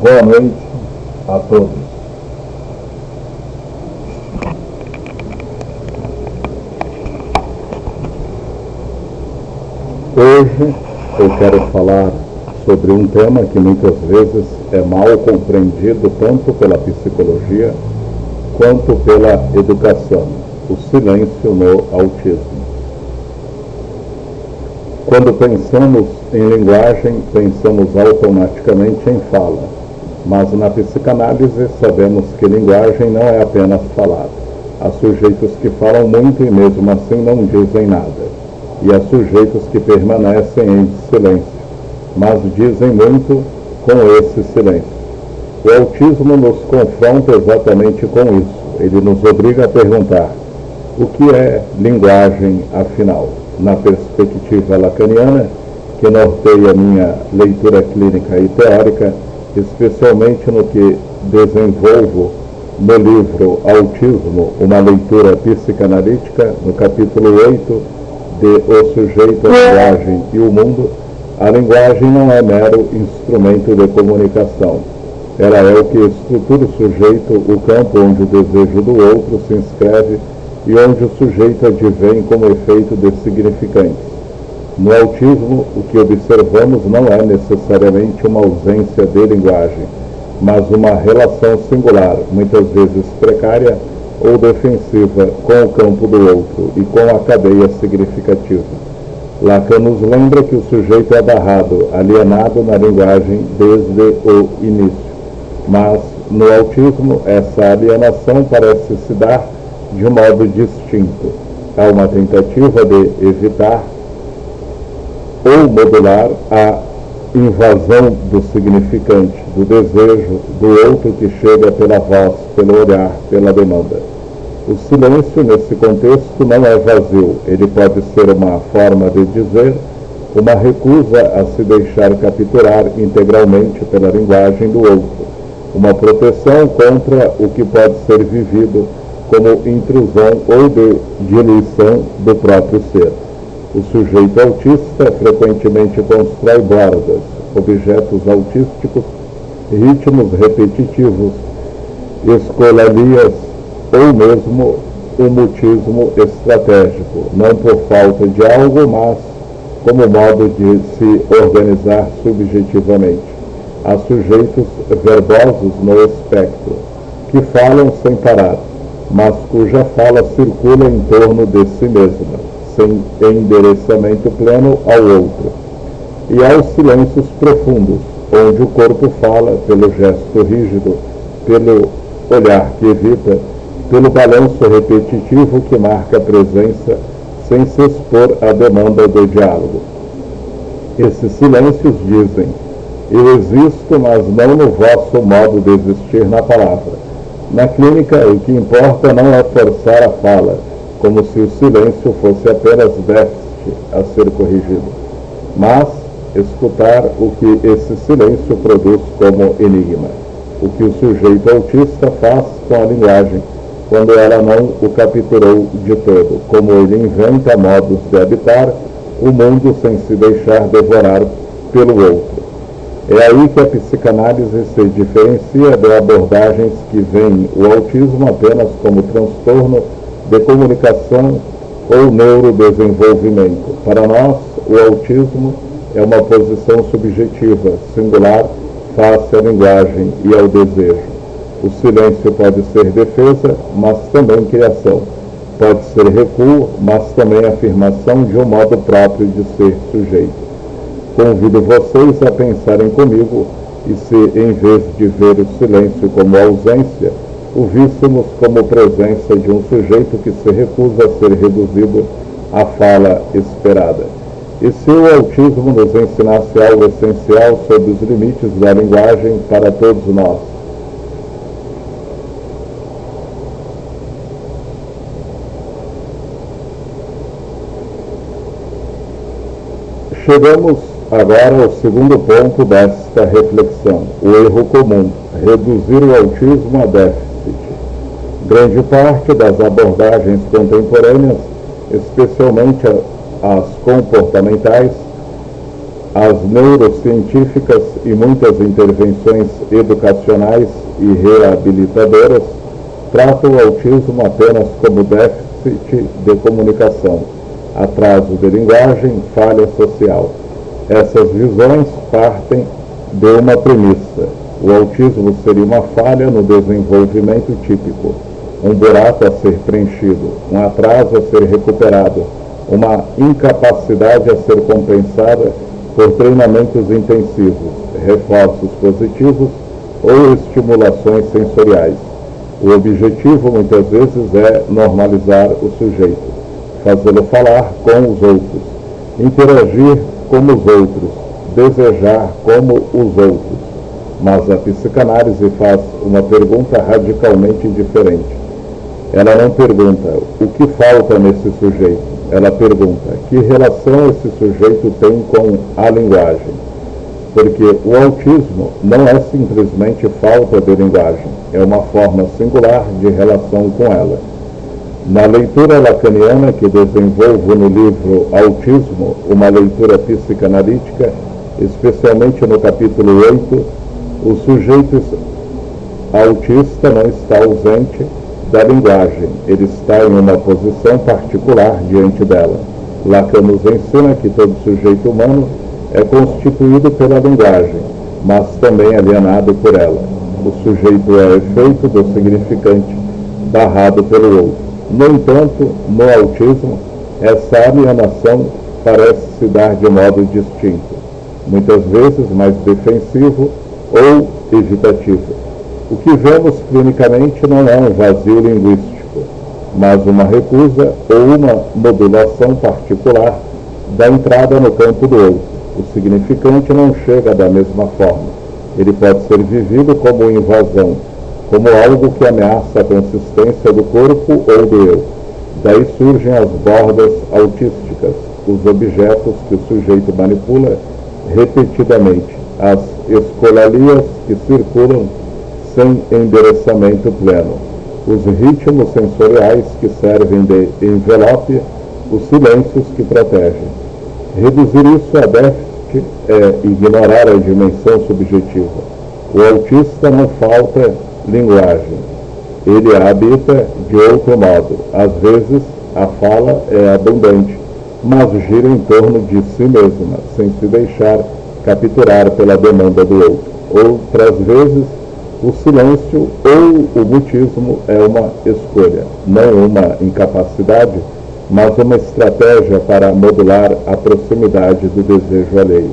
Boa noite a todos. Hoje eu quero falar sobre um tema que muitas vezes é mal compreendido tanto pela psicologia quanto pela educação: o silêncio no autismo. Quando pensamos em linguagem, pensamos automaticamente em fala, mas na psicanálise sabemos que linguagem não é apenas falar. Há sujeitos que falam muito e mesmo assim não dizem nada, e há sujeitos que permanecem em silêncio, mas dizem muito com esse silêncio. O autismo nos confronta exatamente com isso. Ele nos obriga a perguntar: o que é linguagem, afinal? Na perspectiva lacaniana, que norteia minha leitura clínica e teórica, especialmente no que desenvolvo no livro Autismo, uma leitura psicanalítica, no capítulo 8 de O Sujeito, a Linguagem e o Mundo, a linguagem não é mero instrumento de comunicação. Ela é o que estrutura o sujeito, o campo onde o desejo do outro se inscreve e onde o sujeito advém como efeito de significantes. No autismo, o que observamos não é necessariamente uma ausência de linguagem, mas uma relação singular, muitas vezes precária ou defensiva, com o campo do outro e com a cadeia significativa. Lacan nos lembra que o sujeito é barrado, alienado na linguagem desde o início. Mas, no autismo, essa alienação parece se dar de um modo distinto. Há uma tentativa de evitar ou modular a invasão do significante, do desejo do outro que chega pela voz, pelo olhar, pela demanda. O silêncio, nesse contexto, não é vazio. Ele pode ser uma forma de dizer, uma recusa a se deixar capturar integralmente pela linguagem do outro, uma proteção contra o que pode ser vivido como intrusão ou de diluição do próprio ser. O sujeito autista frequentemente constrói bordas, objetos autísticos, ritmos repetitivos, escolarias ou mesmo um mutismo estratégico, não por falta de algo, mas como modo de se organizar subjetivamente. Há sujeitos verbosos no espectro, que falam sem parar, mas cuja fala circula em torno de si mesma, sem endereçamento pleno ao outro. E há os silêncios profundos, onde o corpo fala pelo gesto rígido, pelo olhar que evita, pelo balanço repetitivo que marca a presença, sem se expor à demanda do diálogo. Esses silêncios dizem: eu existo, mas não no vosso modo de existir na palavra. Na clínica, o que importa não é forçar a fala, como se o silêncio fosse apenas déficit a ser corrigido, mas escutar o que esse silêncio produz como enigma, o que o sujeito autista faz com a linguagem, quando ela não o capturou de todo, como ele inventa modos de habitar o mundo sem se deixar devorar pelo outro. É aí que a psicanálise se diferencia de abordagens que veem o autismo apenas como transtorno de comunicação ou neurodesenvolvimento. Para nós, o autismo é uma posição subjetiva, singular, face à linguagem e ao desejo. O silêncio pode ser defesa, mas também criação. Pode ser recuo, mas também afirmação de um modo próprio de ser sujeito. Convido vocês a pensarem comigo e se, em vez de ver o silêncio como ausência, o víssemos como presença de um sujeito que se recusa a ser reduzido à fala esperada. E se o autismo nos ensinasse algo essencial sobre os limites da linguagem para todos nós? Chegamos agora ao segundo ponto desta reflexão: o erro comum, reduzir o autismo a déficit. Grande parte das abordagens contemporâneas, especialmente as comportamentais, As neurocientíficas e muitas intervenções educacionais e reabilitadoras tratam o autismo apenas como déficit de comunicação, atraso de linguagem, falha social. Essas visões partem de uma premissa: o autismo seria uma falha no desenvolvimento típico, um buraco a ser preenchido, um atraso a ser recuperado, uma incapacidade a ser compensada por treinamentos intensivos, reforços positivos ou estimulações sensoriais. O objetivo, muitas vezes, é normalizar o sujeito, fazê-lo falar com os outros, interagir como os outros, desejar como os outros. Mas a psicanálise faz uma pergunta radicalmente diferente. Ela não pergunta o que falta nesse sujeito. Ela pergunta que relação esse sujeito tem com a linguagem. Porque o autismo não é simplesmente falta de linguagem, é uma forma singular de relação com ela. Na leitura lacaniana que desenvolvo no livro Autismo, uma leitura psicanalítica, especialmente no capítulo 8, o sujeito autista não está ausente da linguagem, ele está em uma posição particular diante dela. Lacan nos ensina que todo sujeito humano é constituído pela linguagem, mas também alienado por ela. O sujeito é efeito do significante, barrado pelo outro. No entanto, no autismo, essa alienação parece se dar de modo distinto, muitas vezes mais defensivo ou evitativo. O que vemos clinicamente não é um vazio linguístico, mas uma recusa ou uma modulação particular da entrada no campo do outro. O significante não chega da mesma forma. Ele pode ser vivido como invasão, como algo que ameaça a consistência do corpo ou do eu. Daí surgem as bordas autísticas, os objetos que o sujeito manipula repetidamente, as escolarias que circulam sem endereçamento pleno, os ritmos sensoriais que servem de envelope, os silêncios que protegem. Reduzir isso a déficit é ignorar a dimensão subjetiva. O autista não falta linguagem, ele a habita de outro modo. Às vezes a fala é abundante, mas gira em torno de si mesma, sem se deixar capturar pela demanda do outro. Outras vezes o silêncio ou o mutismo é uma escolha, não uma incapacidade, mas uma estratégia para modular a proximidade do desejo alheio,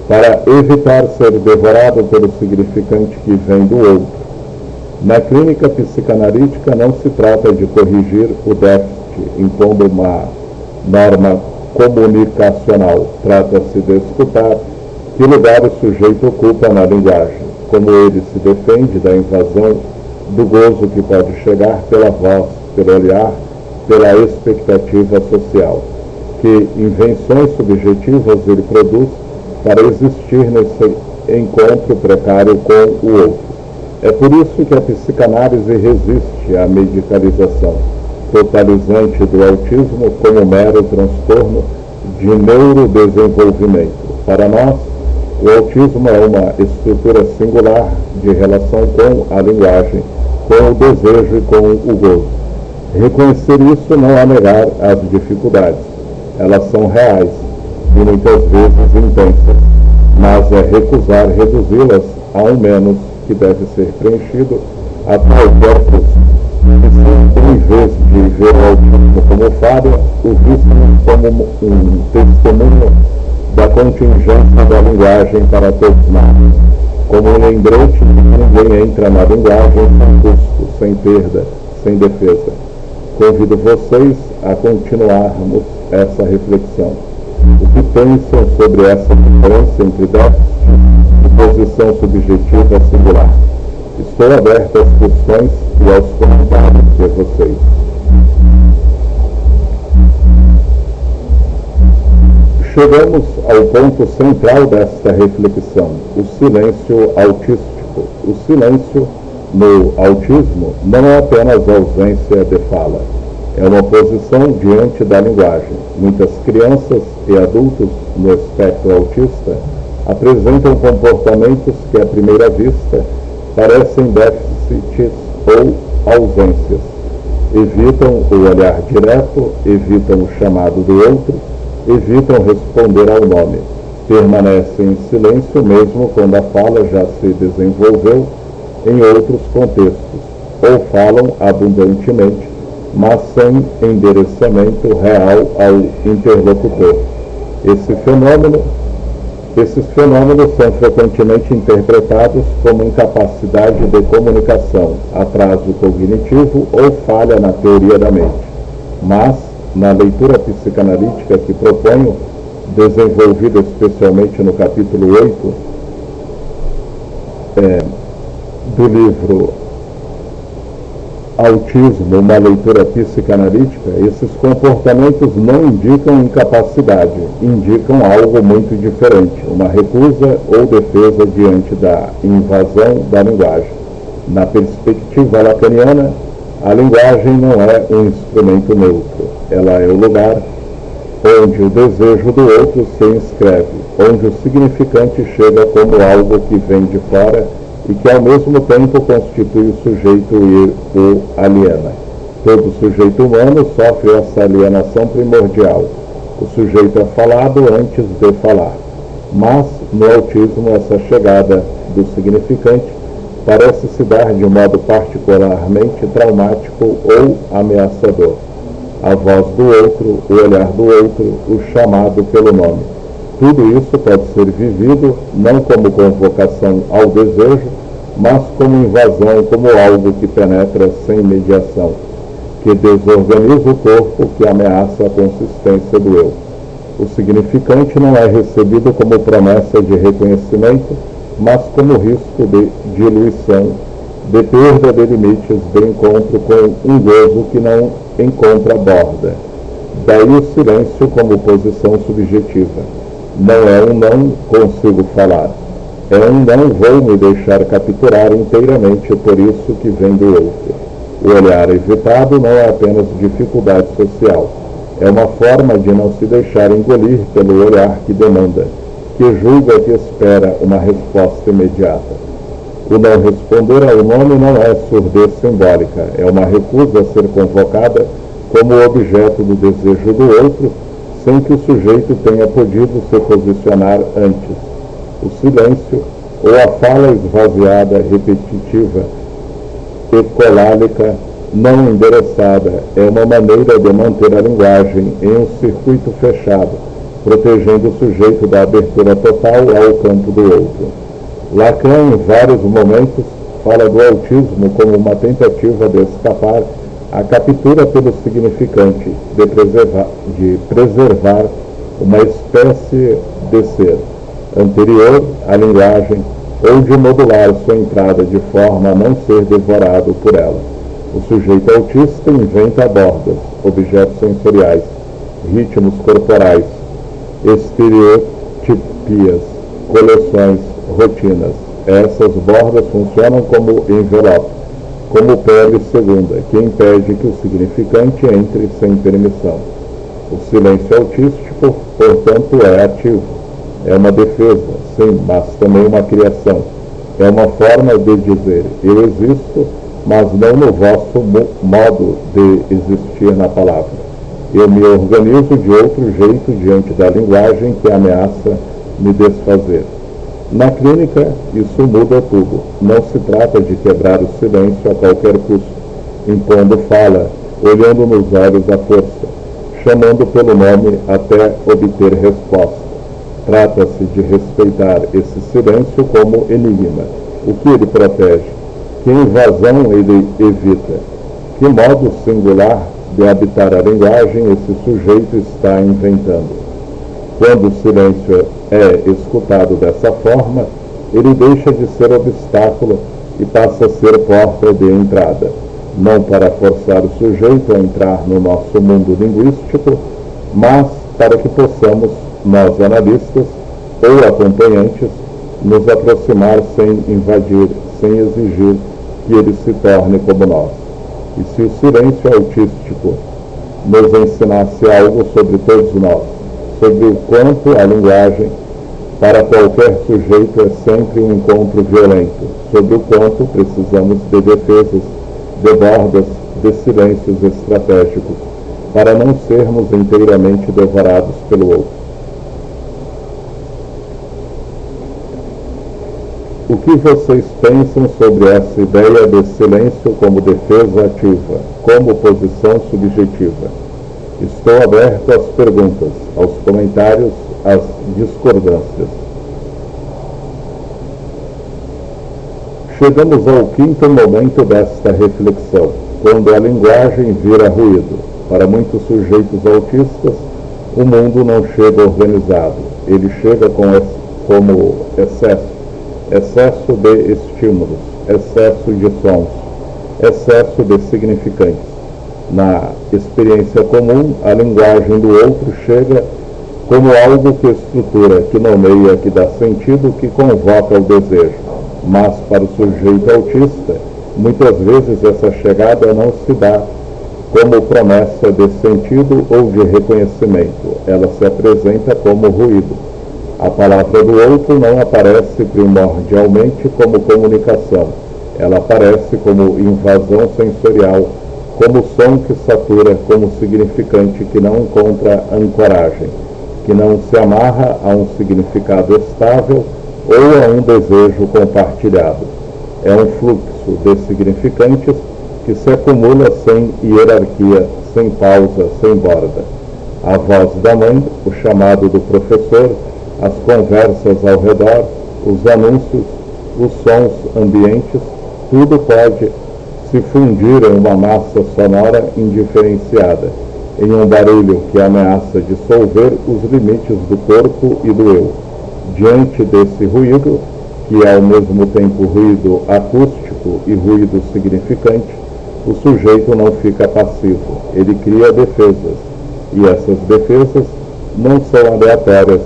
para evitar ser devorado pelo significante que vem do outro. Na clínica psicanalítica não se trata de corrigir o déficit impondo uma norma comunicacional, trata-se de escutar que lugar o sujeito ocupa na linguagem, como ele se defende da invasão do gozo que pode chegar pela voz, pelo olhar, pela expectativa social, que invenções subjetivas ele produz para existir nesse encontro precário com o outro. É por isso que a psicanálise resiste à medicalização totalizante do autismo como mero transtorno de neurodesenvolvimento. Para nós, o autismo é uma estrutura singular de relação com a linguagem, com o desejo e com o gozo. Reconhecer isso não é negar as dificuldades. Elas são reais e muitas vezes intensas, mas é recusar reduzi-las a um menos que deve ser preenchido a tal ponto que, em vez de ver o autismo como falha, o visto como um testemunho da contingência da linguagem para todos nós, como um lembrete de que ninguém entra na linguagem sem custo, sem perda, sem defesa. Convido vocês a continuarmos essa reflexão. O que pensam sobre essa diferença entre déficit e posição subjetiva singular? Estou aberto às questões e aos comentários de vocês. Chegamos ao ponto central desta reflexão, o silêncio autístico. O silêncio no autismo não é apenas ausência de fala, É uma posição diante da linguagem. Muitas crianças e adultos no espectro autista apresentam comportamentos que, à primeira vista, parecem déficits ou ausências. Evitam o olhar direto, evitam o chamado do outro, evitam responder ao nome. Permanecem em silêncio mesmo quando a fala já se desenvolveu em outros contextos, ou falam abundantemente, mas sem endereçamento real ao interlocutor. Esses fenômenos são frequentemente interpretados como incapacidade de comunicação, atraso cognitivo ou falha na teoria da mente. Mas, na leitura psicanalítica que proponho, desenvolvida especialmente no capítulo 8 do livro Autismo, uma leitura psicanalítica, esses comportamentos não indicam incapacidade, indicam algo muito diferente, uma recusa ou defesa diante da invasão da linguagem. Na perspectiva lacaniana, a linguagem não é um instrumento neutro, ela é o lugar onde o desejo do outro se inscreve, onde o significante chega como algo que vem de fora e que ao mesmo tempo constitui o sujeito e o aliena. Todo sujeito humano sofre essa alienação primordial. O sujeito é falado antes de falar. Mas, no autismo, essa chegada do significante parece se dar de um modo particularmente traumático ou ameaçador. A voz do outro, o olhar do outro, o chamado pelo nome. Tudo isso pode ser vivido não como convocação ao desejo, mas como invasão, como algo que penetra sem mediação, que desorganiza o corpo, que ameaça a consistência do eu. O significante não é recebido como promessa de reconhecimento, mas como risco de diluição, de perda de limites, de encontro com um gozo que não encontra borda. Daí o silêncio como posição subjetiva. Não é um não consigo falar. É um não vou me deixar capturar inteiramente por isso que vem do outro. O olhar evitado não é apenas dificuldade social. É uma forma de não se deixar engolir pelo olhar que demanda, que julga que espera uma resposta imediata. O não responder ao nome não é surdez simbólica, é uma recusa a ser convocada como objeto do desejo do outro, sem que o sujeito tenha podido se posicionar antes. O silêncio, ou a fala esvaziada, repetitiva, ecolálica, não endereçada, é uma maneira de manter a linguagem em um circuito fechado, protegendo o sujeito da abertura total ao campo do outro. Lacan, em vários momentos, fala do autismo como uma tentativa de escapar à captura pelo significante, de preservar uma espécie de ser anterior à linguagem ou de modular sua entrada de forma a não ser devorado por ela. O sujeito autista inventa bordas, objetos sensoriais, ritmos corporais, estereotipias, coleções, rotinas. Essas bordas funcionam como envelope, como pele segunda, que impede que o significante entre sem permissão. O silêncio autístico, portanto, é ativo. É uma defesa, sim, mas também uma criação. É uma forma de dizer, eu existo, mas não no vosso modo de existir na palavra. Eu me organizo de outro jeito diante da linguagem que ameaça me desfazer. Na clínica, isso muda tudo. Não se trata de quebrar o silêncio a qualquer custo, impondo fala, olhando nos olhos à força, chamando pelo nome até obter resposta. Trata-se de respeitar esse silêncio como enigma. O que ele protege? Que invasão ele evita? Que modo singular de habitar a linguagem esse sujeito está inventando? Quando o silêncio é escutado dessa forma, ele deixa de ser obstáculo e passa a ser porta de entrada, não para forçar o sujeito a entrar no nosso mundo linguístico, mas para que possamos, nós analistas ou acompanhantes, nos aproximar sem invadir, sem exigir que ele se torne como nós. E se o silêncio autístico nos ensinasse algo sobre todos nós, sobre o quanto a linguagem para qualquer sujeito é sempre um encontro violento, sobre o quanto precisamos de defesas, de bordas, de silêncios estratégicos, para não sermos inteiramente devorados pelo outro. O que vocês pensam sobre essa ideia de silêncio como defesa ativa, como posição subjetiva? Estou aberto às perguntas, aos comentários, às discordâncias. Chegamos ao quinto momento desta reflexão, quando a linguagem vira ruído. Para muitos sujeitos autistas, o mundo não chega organizado, ele chega como excesso de estímulos, excesso de sons, excesso de significantes. Na experiência comum, a linguagem do outro chega como algo que estrutura, que nomeia, que dá sentido, que convoca o desejo. Mas para o sujeito autista, muitas vezes essa chegada não se dá como promessa de sentido ou de reconhecimento. Ela se apresenta como ruído. A palavra do outro não aparece primordialmente como comunicação. Ela aparece como invasão sensorial, como som que satura, como significante que não encontra ancoragem, que não se amarra a um significado estável ou a um desejo compartilhado. É um fluxo de significantes que se acumula sem hierarquia, sem pausa, sem borda. A voz da mãe, o chamado do professor, as conversas ao redor, os anúncios, os sons ambientes, tudo pode se fundir em uma massa sonora indiferenciada, em um barulho que ameaça dissolver os limites do corpo e do eu. Diante desse ruído, que é ao mesmo tempo ruído acústico e ruído significante, o sujeito não fica passivo, ele cria defesas, e essas defesas não são aleatórias,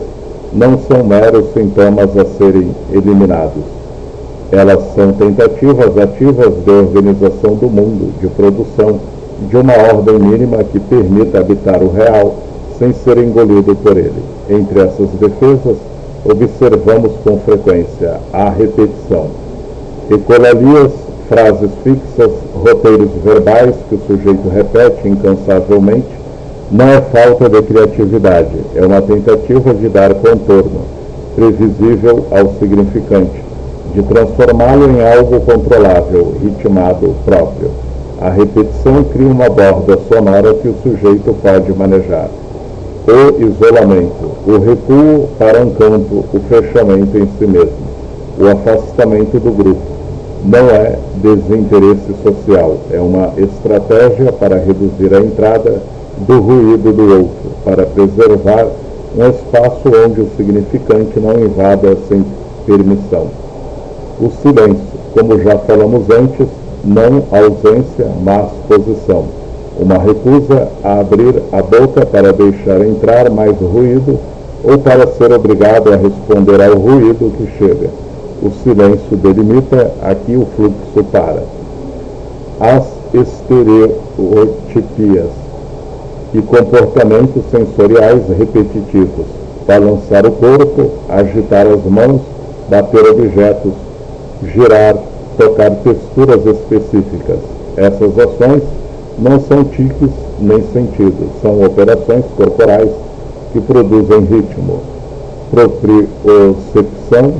não são meros sintomas a serem eliminados. Elas são tentativas ativas de organização do mundo, de produção de uma ordem mínima que permita habitar o real sem ser engolido por ele. Entre essas defesas, observamos com frequência a repetição. Ecolalias, frases fixas, roteiros verbais que o sujeito repete incansavelmente, não é falta de criatividade, é uma tentativa de dar contorno, previsível ao significante, de transformá-lo em algo controlável, ritmado, próprio. A repetição cria uma borda sonora que o sujeito pode manejar. O isolamento, o recuo para um campo, o fechamento em si mesmo, o afastamento do grupo. Não é desinteresse social, é uma estratégia para reduzir a entrada do ruído do outro, para preservar um espaço onde o significante não invada sem permissão. O silêncio, como já falamos antes, não ausência, mas posição. Uma recusa a abrir a boca para deixar entrar mais ruído ou para ser obrigado a responder ao ruído que chega. O silêncio delimita, aqui o fluxo para. As estereotipias e comportamentos sensoriais repetitivos. Balançar o corpo, agitar as mãos, bater objetos, girar, tocar texturas específicas. Essas ações não são tiques nem sentidos, são operações corporais que produzem ritmo. Propriocepção,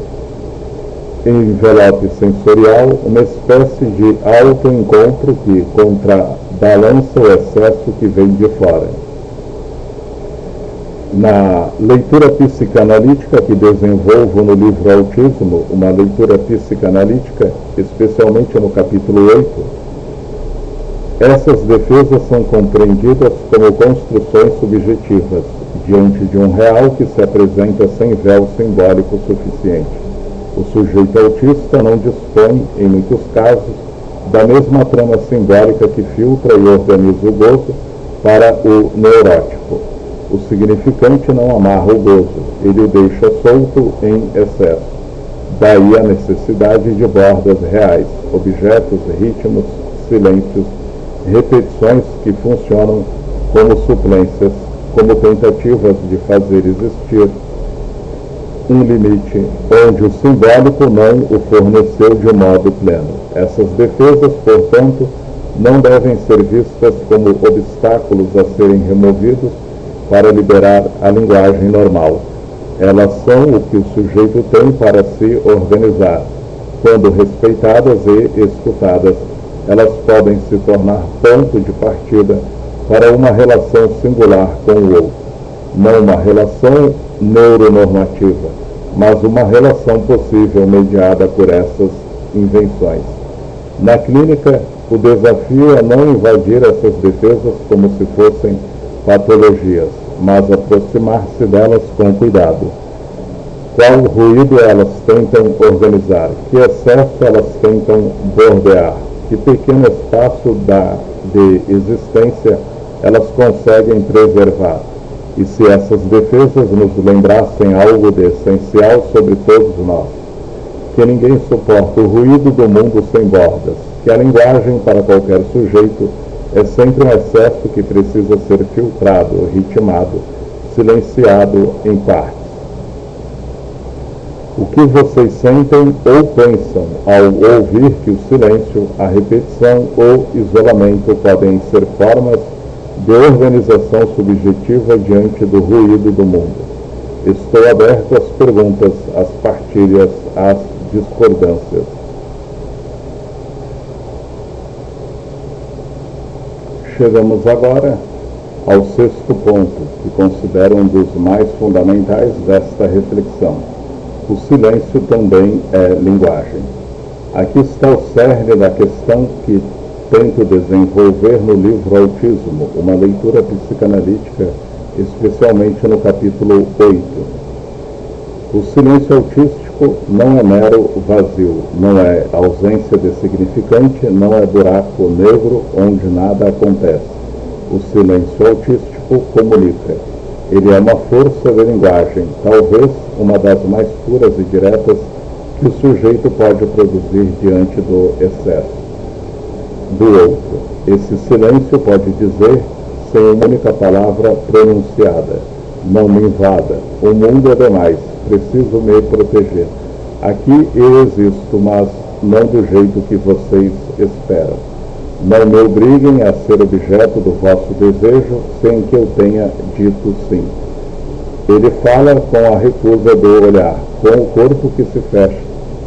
envelope sensorial, uma espécie de autoencontro que contrabalança o excesso que vem de fora. Na leitura psicanalítica que desenvolvo no livro Autismo, uma leitura psicanalítica, especialmente no capítulo 8, essas defesas são compreendidas como construções subjetivas, diante de um real que se apresenta sem véu simbólico suficiente. O sujeito autista não dispõe, em muitos casos, da mesma trama simbólica que filtra e organiza o gozo para o neurótico. O significante não amarra o gozo, ele o deixa solto em excesso. Daí a necessidade de bordas reais, objetos, ritmos, silêncios, repetições que funcionam como suplências, como tentativas de fazer existir um limite onde o simbólico não o forneceu de modo pleno. Essas defesas, portanto, não devem ser vistas como obstáculos a serem removidos para liberar a linguagem normal. Elas são o que o sujeito tem para se organizar. Quando respeitadas e escutadas, elas podem se tornar ponto de partida para uma relação singular com o outro. Não uma relação neuronormativa, mas uma relação possível mediada por essas invenções. Na clínica, o desafio é não invadir essas defesas como se fossem patologias, mas aproximar-se delas com cuidado. Qual ruído elas tentam organizar? Que excesso elas tentam bordear? Que pequeno espaço de existência elas conseguem preservar? E se essas defesas nos lembrassem algo de essencial sobre todos nós? Que ninguém suporta o ruído do mundo sem bordas, que a linguagem para qualquer sujeito é sempre um excesso que precisa ser filtrado, ritmado, silenciado em partes. O que vocês sentem ou pensam ao ouvir que o silêncio, a repetição ou isolamento podem ser formas de organização subjetiva diante do ruído do mundo? Estou aberto às perguntas, às partilhas, às discordâncias. Chegamos agora ao 6º ponto, que considero um dos mais fundamentais desta reflexão. O silêncio também é linguagem. Aqui está o cerne da questão que tento desenvolver no livro Autismo, uma leitura psicanalítica, especialmente no capítulo 8. O silêncio autístico não é mero vazio, não é ausência de significante, não é buraco negro onde nada acontece. O silêncio autístico comunica. Ele é uma força de linguagem, talvez uma das mais puras e diretas que o sujeito pode produzir diante do excesso do outro. Esse silêncio pode dizer, sem uma única palavra pronunciada: não me invada, o mundo é demais, preciso me proteger. Aqui eu existo, mas não do jeito que vocês esperam. Não me obriguem a ser objeto do vosso desejo sem que eu tenha dito sim. Ele fala com a recusa do olhar, com o corpo que se fecha,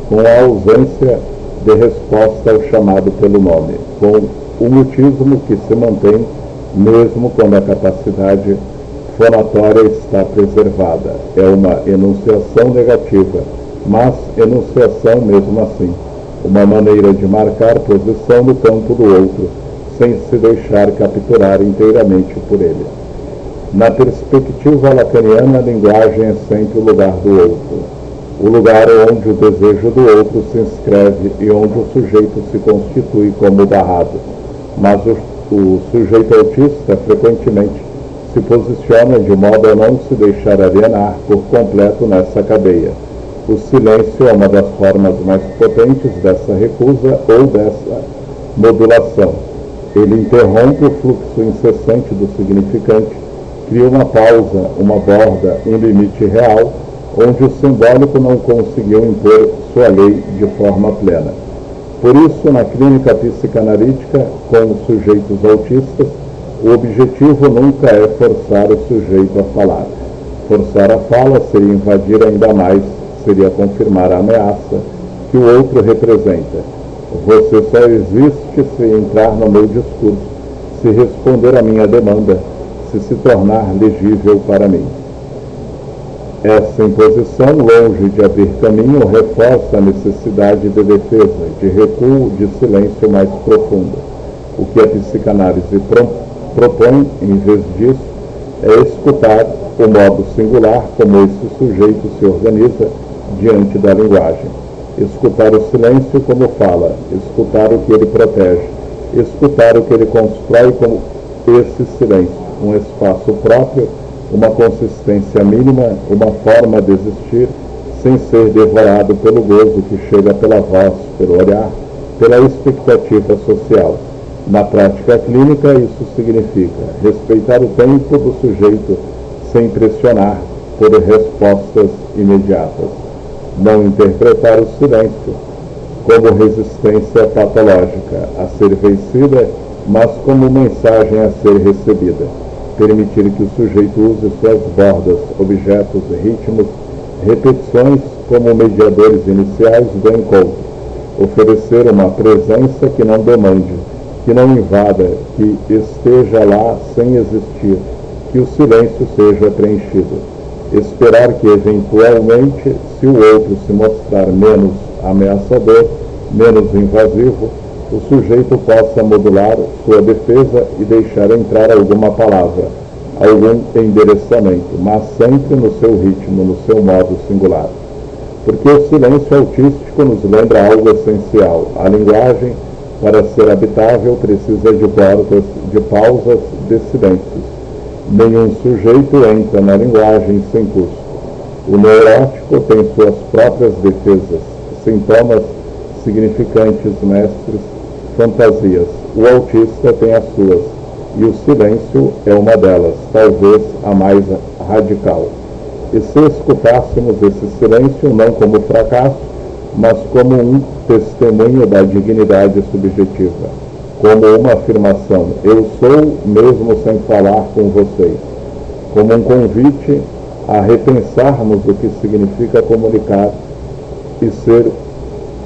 com a ausência de resposta ao chamado pelo nome, com o mutismo que se mantém mesmo quando a capacidade fonatória está preservada. É uma enunciação negativa, mas enunciação mesmo assim. Uma maneira de marcar posição no campo do outro, sem se deixar capturar inteiramente por ele. Na perspectiva lacaniana, a linguagem é sempre o lugar do outro, o lugar onde o desejo do outro se inscreve e onde o sujeito se constitui como barrado. Mas o sujeito autista frequentemente se posiciona de modo a não se deixar alienar por completo nessa cadeia. O silêncio é uma das formas mais potentes dessa recusa ou dessa modulação. Ele interrompe o fluxo incessante do significante, cria uma pausa, uma borda, um limite real, onde o simbólico não conseguiu impor sua lei de forma plena. Por isso, na clínica psicanalítica, com os sujeitos autistas, o objetivo nunca é forçar o sujeito a falar. Forçar a fala seria invadir ainda mais, seria confirmar a ameaça que o outro representa. Você só existe se entrar no meu discurso, se responder à minha demanda, se tornar legível para mim. Essa imposição, longe de abrir caminho, reforça a necessidade de defesa, de recuo, de silêncio mais profundo. O que a psicanálise propõe, em vez disso, é escutar o modo singular como esse sujeito se organiza diante da linguagem. Escutar o silêncio como fala, escutar o que ele protege, escutar o que ele constrói como esse silêncio, um espaço próprio, uma consistência mínima, uma forma de existir, sem ser devorado pelo gozo que chega pela voz, pelo olhar, pela expectativa social. Na prática clínica, isso significa respeitar o tempo do sujeito sem pressionar por respostas imediatas. Não interpretar o silêncio como resistência patológica a ser vencida, mas como mensagem a ser recebida. Permitir que o sujeito use suas bordas, objetos, ritmos, repetições como mediadores iniciais do encontro. Oferecer uma presença que não demande, que não invada, que esteja lá sem existir, que o silêncio seja preenchido. Esperar que, eventualmente, se o outro se mostrar menos ameaçador, menos invasivo, o sujeito possa modular sua defesa e deixar entrar alguma palavra, algum endereçamento, mas sempre no seu ritmo, no seu modo singular. Porque o silêncio autístico nos lembra algo essencial. A linguagem, para ser habitável, precisa de pausas, de silêncios. Nenhum sujeito entra na linguagem sem custo. O neurótico tem suas próprias defesas, sintomas significantes, mestres, fantasias. O autista tem as suas, e o silêncio é uma delas, talvez a mais radical. E se escutássemos esse silêncio não como fracasso, mas como um testemunho da dignidade subjetiva, como uma afirmação, eu sou mesmo sem falar com vocês, como um convite a repensarmos o que significa comunicar e ser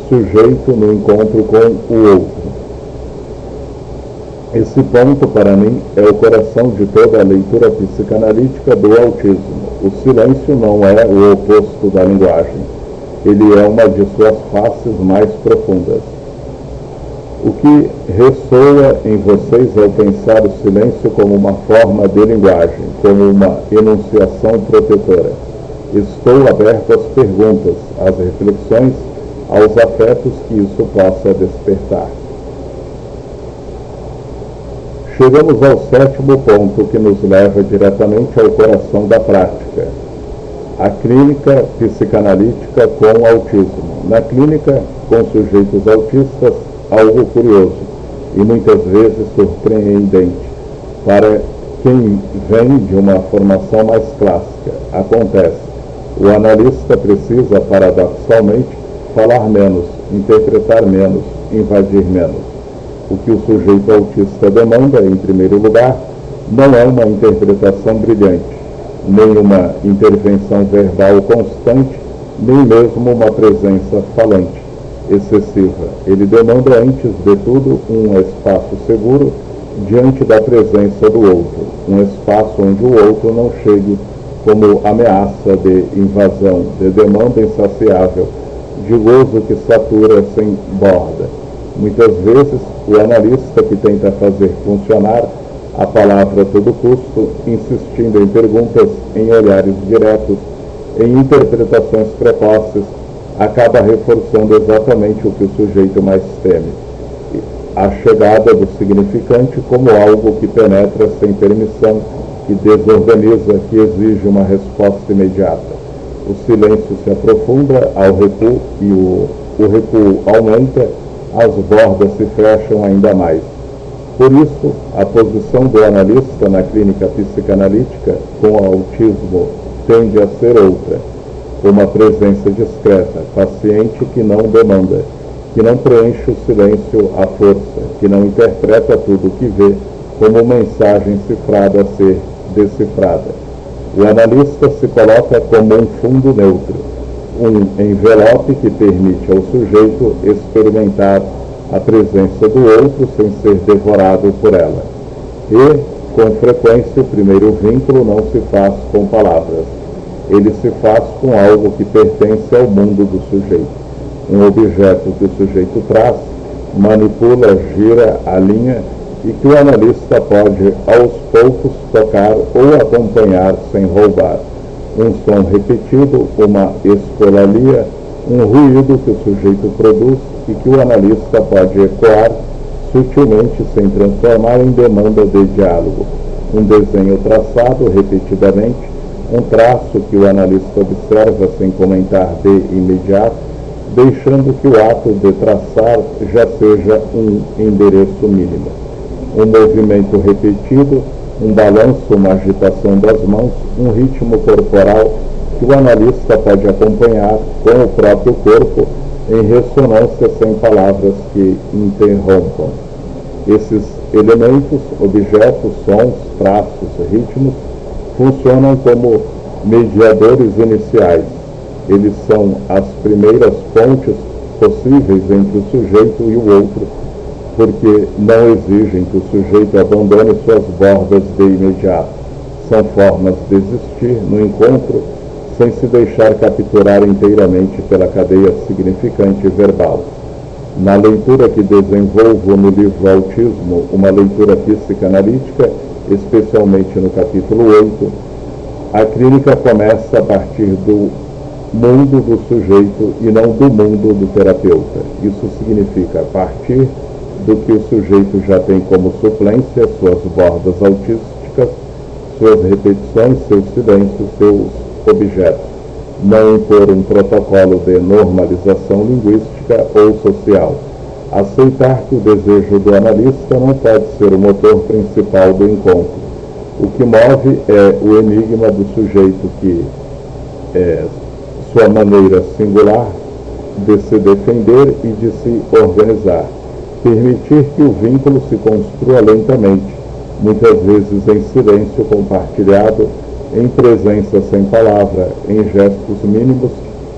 sujeito no encontro com o outro. Esse ponto, para mim, é o coração de toda a leitura psicanalítica do autismo. O silêncio não é o oposto da linguagem. Ele é uma de suas faces mais profundas. O que ressoa em vocês ao pensar o silêncio como uma forma de linguagem, como uma enunciação protetora. Estou aberto às perguntas, às reflexões, aos afetos que isso possa despertar. Chegamos ao sétimo ponto que nos leva diretamente ao coração da prática. A clínica psicanalítica com autismo. Na clínica, com sujeitos autistas, algo curioso e muitas vezes surpreendente para quem vem de uma formação mais clássica. Acontece, o analista precisa, paradoxalmente, falar menos, interpretar menos, invadir menos. O que o sujeito autista demanda, em primeiro lugar, não é uma interpretação brilhante, nem uma intervenção verbal constante, nem mesmo uma presença falante excessiva. Ele demanda, antes de tudo, um espaço seguro diante da presença do outro, um espaço onde o outro não chegue como ameaça de invasão, de demanda insaciável, de gozo que satura sem borda. Muitas vezes, o analista que tenta fazer funcionar a palavra a todo custo, insistindo em perguntas, em olhares diretos, em interpretações precoces, acaba reforçando exatamente o que o sujeito mais teme. A chegada do significante como algo que penetra sem permissão, que desorganiza, que exige uma resposta imediata. O silêncio se aprofunda ao recuo e o recuo aumenta, as bordas se fecham ainda mais. Por isso, a posição do analista na clínica psicanalítica com autismo tende a ser outra, uma presença discreta, paciente que não demanda, que não preenche o silêncio à força, que não interpreta tudo o que vê como mensagem cifrada a ser decifrada. O analista se coloca como um fundo neutro, um envelope que permite ao sujeito experimentar a presença do outro sem ser devorado por ela. E, com frequência, o primeiro vínculo não se faz com palavras. Ele se faz com algo que pertence ao mundo do sujeito. Um objeto que o sujeito traz, manipula, gira, alinha e que o analista pode, aos poucos, tocar ou acompanhar sem roubar. Um som repetido, uma escolalia, um ruído que o sujeito produz e que o analista pode ecoar sutilmente sem transformar em demanda de diálogo. Um desenho traçado repetidamente, um traço que o analista observa sem comentar de imediato, deixando que o ato de traçar já seja um endereço mínimo. um movimento repetido, um balanço, uma agitação das mãos, um ritmo corporal que o analista pode acompanhar com o próprio corpo em ressonância sem palavras que interrompam. Esses elementos, objetos, sons, traços, ritmos, funcionam como mediadores iniciais. Eles são as primeiras pontes possíveis entre o sujeito e o outro, porque não exigem que o sujeito abandone suas bordas de imediato. São formas de existir no encontro sem se deixar capturar inteiramente pela cadeia significante verbal. Na leitura que desenvolvo no livro Autismo, uma leitura psicanalítica, especialmente no capítulo 8, a clínica começa a partir do mundo do sujeito e não do mundo do terapeuta. Isso significa a partir do que o sujeito já tem como suplência, suas bordas autísticas, suas repetições, seus silêncios, seus objetos. Não impor um protocolo de normalização linguística ou social. Aceitar que o desejo do analista não pode ser o motor principal do encontro. O que move é o enigma do sujeito que é sua maneira singular de se defender e de se organizar. Permitir que o vínculo se construa lentamente, muitas vezes em silêncio compartilhado, em presença sem palavra, em gestos mínimos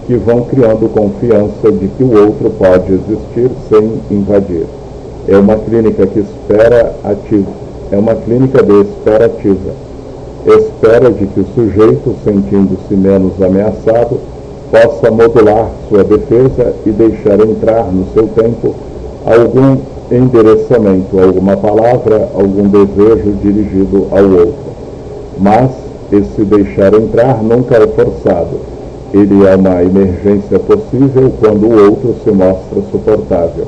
que vão criando confiança de que o outro pode existir sem invadir. É uma clínica que espera ativa. É uma clínica de espera ativa. Espera de que o sujeito, sentindo-se menos ameaçado, possa modular sua defesa e deixar entrar no seu tempo algum endereçamento, alguma palavra, algum desejo dirigido ao outro. Mas esse deixar entrar nunca é forçado. Ele é uma emergência possível quando o outro se mostra suportável.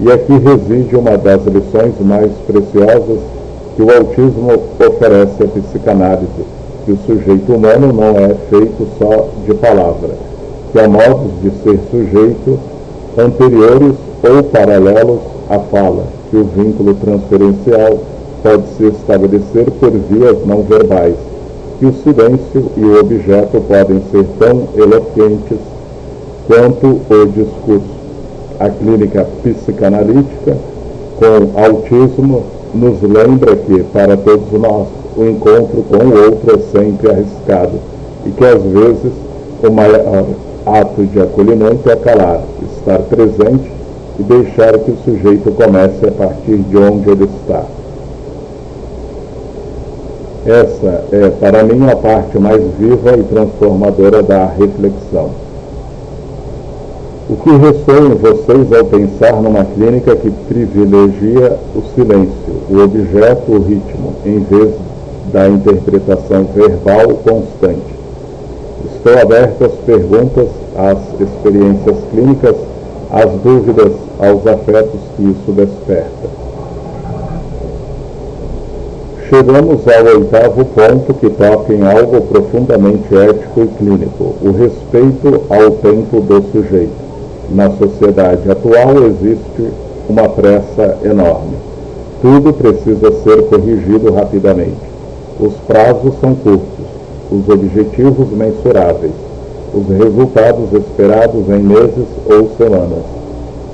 E aqui reside uma das lições mais preciosas que o autismo oferece à psicanálise, que o sujeito humano não é feito só de palavra, que há modos de ser sujeito anteriores ou paralelos à fala, que o vínculo transferencial pode se estabelecer por vias não verbais, que o silêncio e o objeto podem ser tão eloquentes quanto o discurso. A clínica psicanalítica com autismo nos lembra que, para todos nós, o encontro com o outro é sempre arriscado e que, às vezes, o maior ato de acolhimento é calar, estar presente e deixar que o sujeito comece a partir de onde ele está. Essa é, para mim, a parte mais viva e transformadora da reflexão. O que ressoa em vocês ao pensar numa clínica que privilegia o silêncio, o objeto, o ritmo, em vez da interpretação verbal constante? Estou aberto às perguntas, às experiências clínicas, às dúvidas, aos afetos que isso desperta. Chegamos ao oitavo ponto, que toca em algo profundamente ético e clínico, o respeito ao tempo do sujeito. Na sociedade atual existe uma pressa enorme. Tudo precisa ser corrigido rapidamente. Os prazos são curtos, os objetivos mensuráveis, os resultados esperados em meses ou semanas.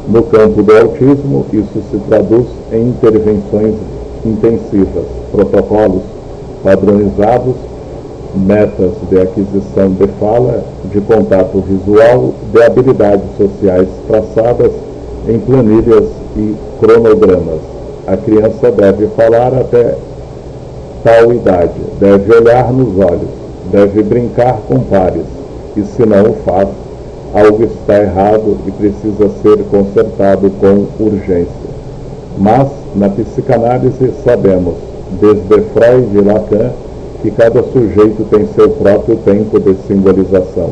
No campo do autismo, isso se traduz em intervenções intensivas, protocolos padronizados, metas de aquisição de fala, de contato visual, de habilidades sociais traçadas em planilhas e cronogramas. A criança deve falar até tal idade, deve olhar nos olhos, deve brincar com pares, e se não o faz, algo está errado e precisa ser consertado com urgência. Mas, na psicanálise, sabemos, desde Freud e Lacan, que cada sujeito tem seu próprio tempo de simbolização.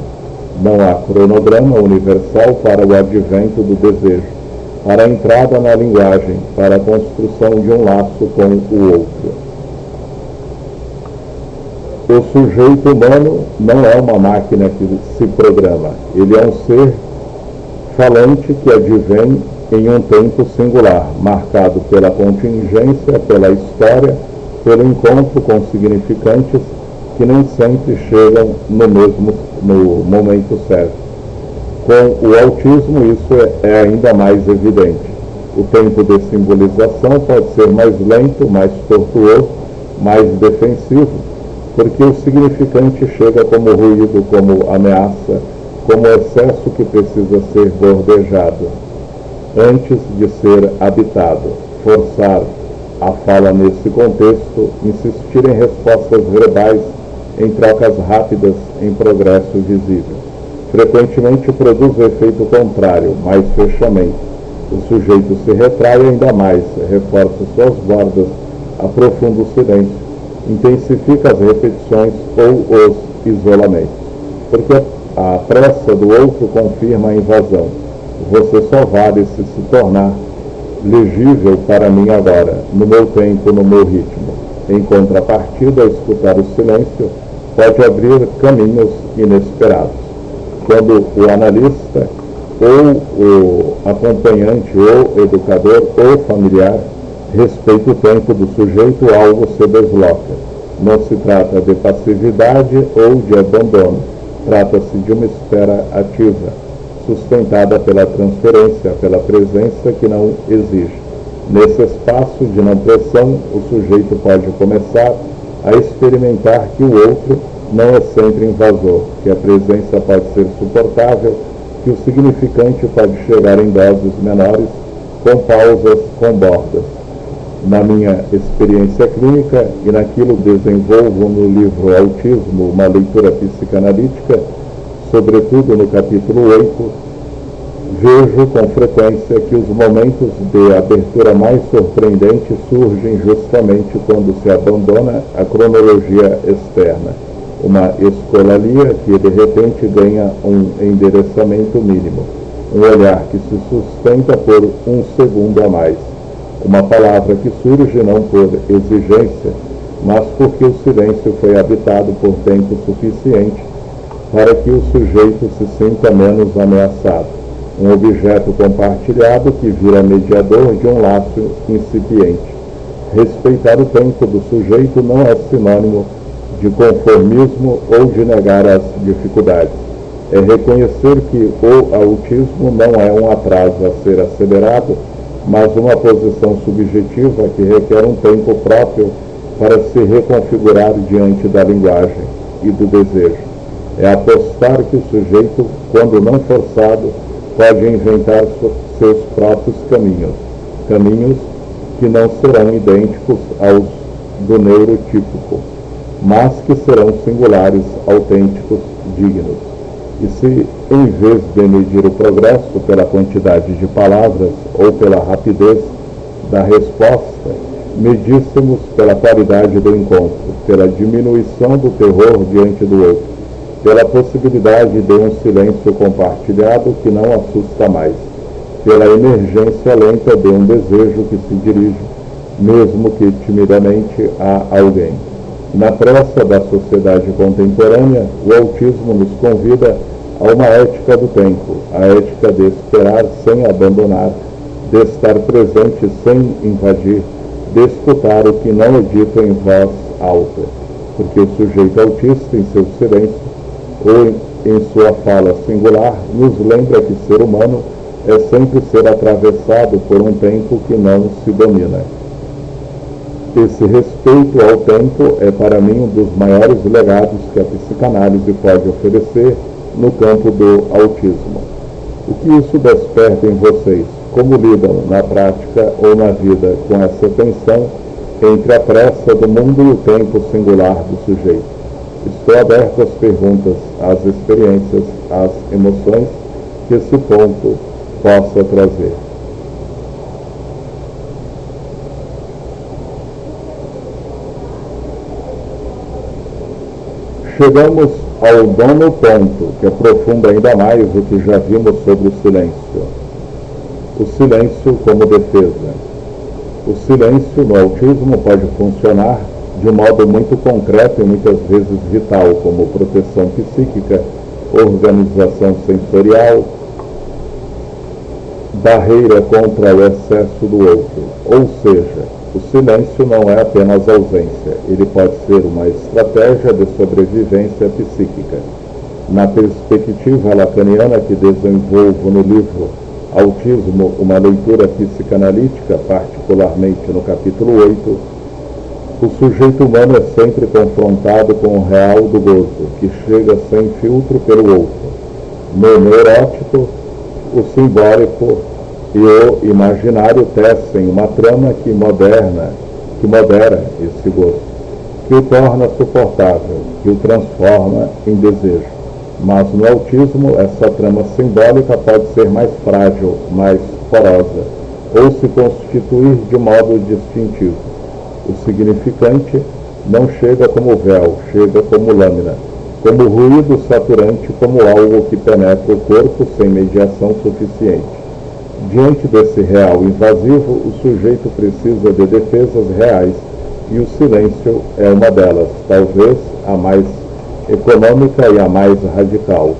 Não há cronograma universal para o advento do desejo, para a entrada na linguagem, para a construção de um laço com o outro. O sujeito humano não é uma máquina que se programa. Ele é um ser falante que advém em um tempo singular, marcado pela contingência, pela história, pelo encontro com significantes que nem sempre chegam no momento certo. Com o autismo isso é ainda mais evidente. O tempo de simbolização pode ser mais lento, mais tortuoso, mais defensivo, porque o significante chega como ruído, como ameaça, como excesso que precisa ser bordejado, antes de ser habitado. Forçar a fala nesse contexto, insistir em respostas verbais, em trocas rápidas, em progresso visível. Frequentemente produz o efeito contrário, mais fechamento. O sujeito se retrai ainda mais, reforça suas bordas, aprofunda o silêncio, intensifica as repetições ou os isolamentos. Porque a pressa do outro confirma a invasão. Você só vale se tornar legível para mim agora, no meu tempo, no meu ritmo. Em contrapartida, escutar o silêncio pode abrir caminhos inesperados. Quando o analista, ou o acompanhante, ou educador, ou familiar, respeita o tempo do sujeito, algo se desloca. Não se trata de passividade ou de abandono. Trata-se de uma espera ativa, sustentada pela transferência, pela presença que não exige. Nesse espaço de não pressão, o sujeito pode começar a experimentar que o outro não é sempre invasor, que a presença pode ser suportável, que o significante pode chegar em doses menores, com pausas, com bordas. Na minha experiência clínica e naquilo desenvolvo no livro Autismo, uma leitura psicanalítica, sobretudo no capítulo 8, vejo com frequência que os momentos de abertura mais surpreendentes surgem justamente quando se abandona a cronologia externa, uma escolaria que de repente ganha um endereçamento mínimo, um olhar que se sustenta por um segundo a mais, uma palavra que surge não por exigência, mas porque o silêncio foi habitado por tempo suficiente para que o sujeito se sinta menos ameaçado, um objeto compartilhado que vira mediador de um laço incipiente. Respeitar o tempo do sujeito não é sinônimo de conformismo ou de negar as dificuldades. É reconhecer que o autismo não é um atraso a ser acelerado, mas uma posição subjetiva que requer um tempo próprio para se reconfigurar diante da linguagem e do desejo. É apostar que o sujeito, quando não forçado, pode inventar seus próprios caminhos que não serão idênticos aos do neurotípico, mas que serão singulares, autênticos, dignos. E se, em vez de medir o progresso pela quantidade de palavras ou pela rapidez da resposta, medíssemos pela qualidade do encontro, pela diminuição do terror diante do outro, pela possibilidade de um silêncio compartilhado que não assusta mais, pela emergência lenta de um desejo que se dirige, mesmo que timidamente, a alguém. Na pressa da sociedade contemporânea, o autismo nos convida a uma ética do tempo, a ética de esperar sem abandonar, de estar presente sem invadir, de escutar o que não é dito em voz alta, porque o sujeito autista, em seu silêncio ou em sua fala singular, nos lembra que ser humano é sempre ser atravessado por um tempo que não se domina. Esse respeito ao tempo é para mim um dos maiores legados que a psicanálise pode oferecer no campo do autismo. O que isso desperta em vocês? Como lidam na prática ou na vida com essa tensão entre a pressa do mundo e o tempo singular do sujeito? Estou aberto às perguntas, às experiências, às emoções que esse ponto possa trazer. Chegamos ao nono ponto, que aprofunda ainda mais o que já vimos sobre o silêncio. O silêncio como defesa. O silêncio no autismo pode funcionar de um modo muito concreto e muitas vezes vital, como proteção psíquica, organização sensorial, barreira contra o excesso do outro, ou seja, o silêncio não é apenas ausência, ele pode ser uma estratégia de sobrevivência psíquica. Na perspectiva lacaniana que desenvolvo no livro Autismo, uma leitura psicanalítica, particularmente no capítulo 8, o sujeito humano é sempre confrontado com o real do gozo, que chega sem filtro pelo outro. No neurótico, o simbólico e o imaginário tecem uma trama que modera esse gozo, que o torna suportável, que o transforma em desejo. Mas no autismo, essa trama simbólica pode ser mais frágil, mais porosa, ou se constituir de modo distintivo. O significante não chega como véu, chega como lâmina, como ruído saturante, como algo que penetra o corpo sem mediação suficiente. Diante desse real invasivo, o sujeito precisa de defesas reais, e o silêncio é uma delas, talvez a mais econômica e a mais radical.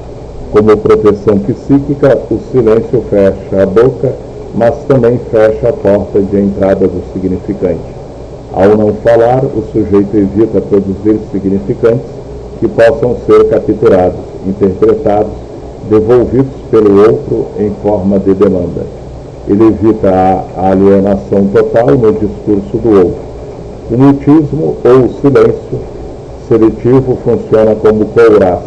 Como proteção psíquica, o silêncio fecha a boca, mas também fecha a porta de entrada do significante. Ao não falar, o sujeito evita produzir significantes que possam ser capturados, interpretados, devolvidos pelo outro em forma de demanda. Ele evita a alienação total no discurso do outro. O mutismo ou o silêncio seletivo funciona como couraça.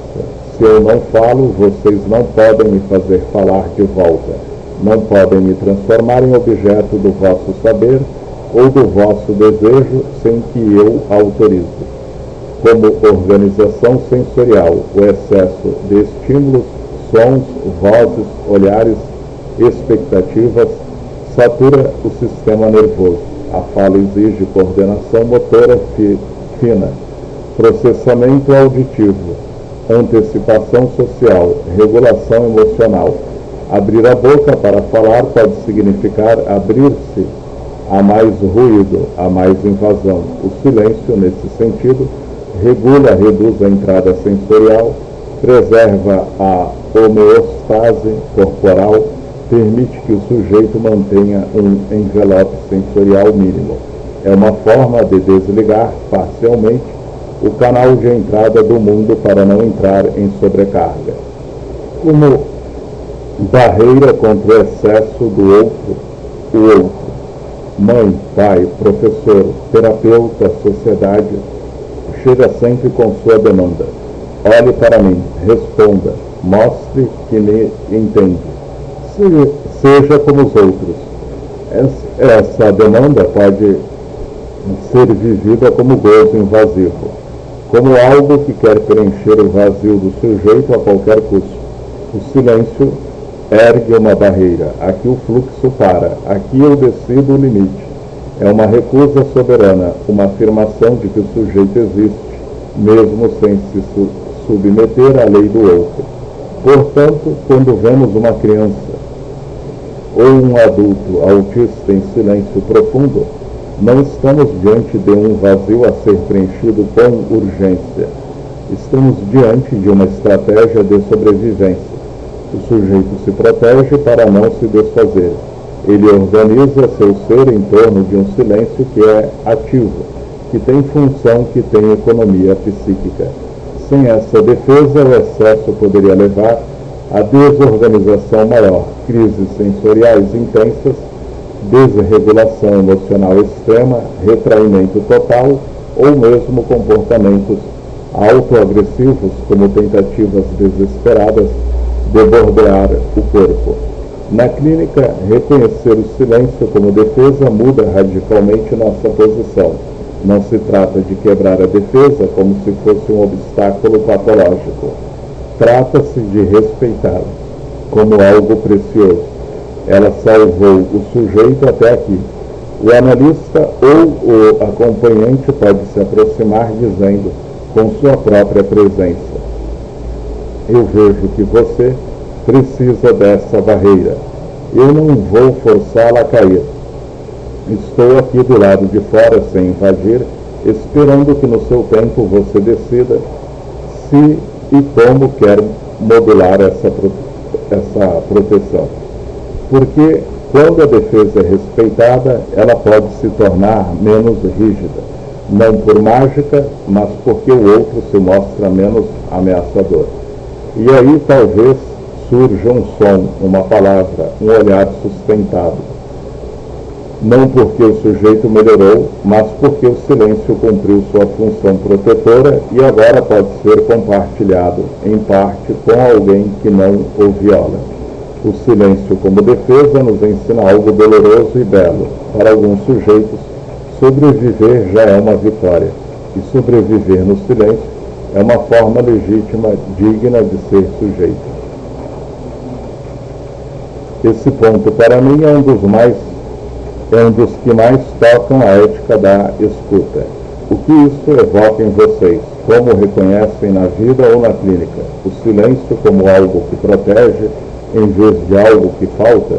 Se eu não falo, vocês não podem me fazer falar de volta. Não podem me transformar em objeto do vosso saber ou do vosso desejo sem que eu autorize. Como organização sensorial, o excesso de estímulos, sons, vozes, olhares, expectativas, satura o sistema nervoso. A fala exige coordenação motora fina, processamento auditivo, antecipação social, regulação emocional. Abrir a boca para falar pode significar abrir-se a mais ruído, a mais invasão. O silêncio, nesse sentido, reduz a entrada sensorial, preserva a homeostase corporal, permite que o sujeito mantenha um envelope sensorial mínimo. É uma forma de desligar parcialmente o canal de entrada do mundo para não entrar em sobrecarga. Como barreira contra o excesso do outro, o outro. Mãe, pai, professor, terapeuta, sociedade, chega sempre com sua demanda. Olhe para mim, responda, mostre que me entende. Seja como os outros. Essa demanda pode ser vivida como gozo invasivo, como algo que quer preencher o vazio do sujeito a qualquer custo. O silêncio ergue uma barreira. Aqui o fluxo para, aqui eu decido o limite. É uma recusa soberana, uma afirmação de que o sujeito existe, mesmo sem se submeter à lei do outro. Portanto, quando vemos uma criança ou um adulto autista em silêncio profundo, não estamos diante de um vazio a ser preenchido com urgência. Estamos diante de uma estratégia de sobrevivência. O sujeito se protege para não se desfazer. Ele organiza seu ser em torno de um silêncio que é ativo, que tem função, que tem economia psíquica. Sem essa defesa, o excesso poderia levar a desorganização maior, crises sensoriais intensas, desregulação emocional extrema, retraimento total ou mesmo comportamentos autoagressivos como tentativas desesperadas de bordear o corpo. Na clínica, reconhecer o silêncio como defesa muda radicalmente nossa posição. Não se trata de quebrar a defesa como se fosse um obstáculo patológico. Trata-se de respeitá-la como algo precioso. Ela salvou o sujeito até aqui. O analista ou o acompanhante pode se aproximar dizendo, com sua própria presença: eu vejo que você precisa dessa barreira. Eu não vou forçá-la a cair. Estou aqui do lado de fora, sem invadir, esperando que no seu tempo você decida se e como quer modular essa proteção. Porque quando a defesa é respeitada, ela pode se tornar menos rígida, não por mágica, mas porque o outro se mostra menos ameaçador. E aí talvez surja um som, uma palavra, um olhar sustentado. Não porque o sujeito melhorou, mas porque o silêncio cumpriu sua função protetora e agora pode ser compartilhado, em parte, com alguém que não o viola. O silêncio como defesa nos ensina algo doloroso e belo. Para alguns sujeitos, sobreviver já é uma vitória. E sobreviver no silêncio é uma forma legítima, digna de ser sujeito. Esse ponto, para mim, é um dos que mais tocam a ética da escuta. O que isso evoca em vocês? Como reconhecem na vida ou na clínica? O silêncio como algo que protege, em vez de algo que falta?